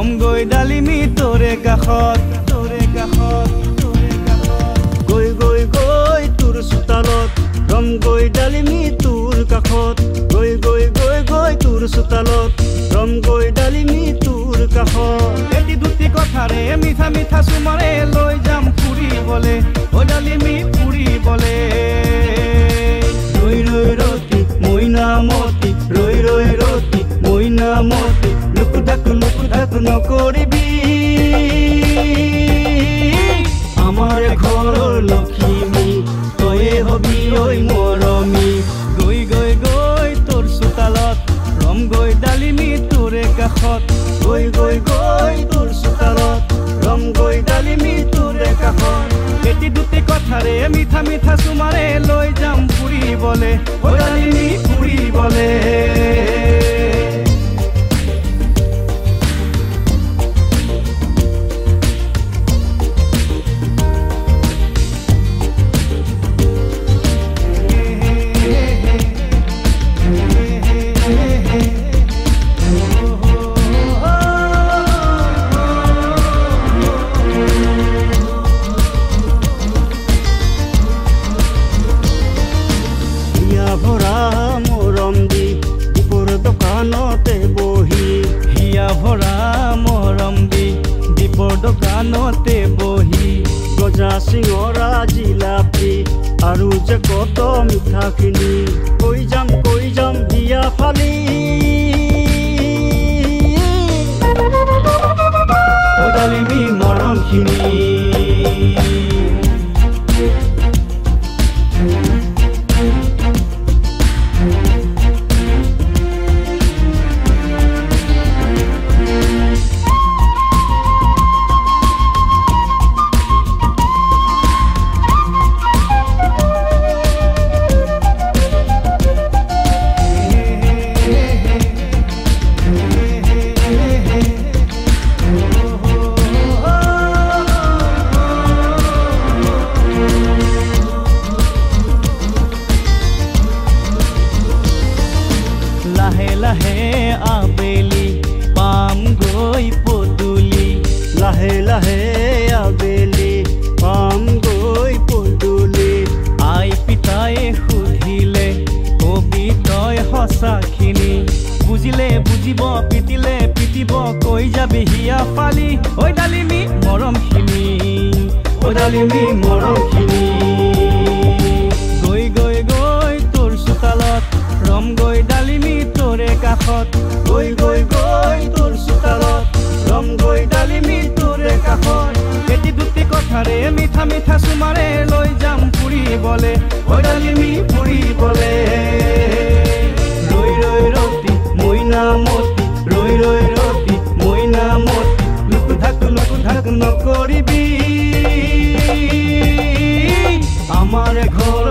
ৰম গৈ ডালিমি তোৰে কাষত গৈ গৈ গৈ তোৰ চোতালত ৰম গৈ ডালিমি তোৰ কাষত গৈ গৈ গৈ গৈ তোৰ চোতালত ৰম গৈ ডালিমি তোৰ কাষত এটি দুটি কথাৰে মিঠা মিঠা চুমাৰে লৈ যাম ফুৰিবলে ঐ ডালিমি ফুৰিবলে ৰৈ ৰৈ ৰতি মইনামতি ৰৈ ৰৈ ৰতি মইনামতি লুকু ঢাকু নকৰিবি আমাৰ ঘৰৰ লক্ষ্মী তয়ে হবি ঐ মৰমী গৈ গৈ গৈ তোৰ চোতালত ৰম গৈ ডালিমি তোৰে কাষত গৈ গৈ গৈ তোৰ চোতালত ৰম গৈ ডালিমি তোৰে কাষত এটি দুটি কথাৰে মিঠা মিঠা চুমাৰে লৈ যাম ফুৰিবলে ঐ ডালিমি ফুৰিবলে ভৰা মৰম দি দীপৰ দোকানতে বহি হিয়া ভৰা মৰম দি দীপৰ দোকানতে বহি গজা চিঙৰা জিলাপি আৰু যে কত মিঠাখিনি কৈ যাম হিয়া ফালি ডালিমি মৰমখিনি লাহে লাহে আবেলি পাম গৈ পদুলি লাহে লাহে আবেলি পাম গৈ পদুলি আই পিতায়ে সুধিলে কবি তই সঁচাখিনি বুজিলে বুজিব পিটিলে পিটিব কৈ যাবি হিয়া ফালি ঐ ডালিমি মৰমখিনি ঐ ডালিমি মৰমখিনি গৈ গৈ গৈ তোৰ চোতালত ৰম গৈ ডালিমি তোৰে কাষত গৈ গৈ গৈ তোৰ চোতালত ৰম গৈ ডালিমি তোৰে কাষত এটি দুটি কথাৰে মিঠা মিঠা চুমাৰে লৈ যাম ফুৰিবলে ঐ ডালিমি ফুৰিবলে ৰৈ ৰৈ ৰতি মইনামতি ৰৈ ৰৈ ৰতি মইনামতি লুকু ঢাকু নকৰিবি আমাৰ ঘৰ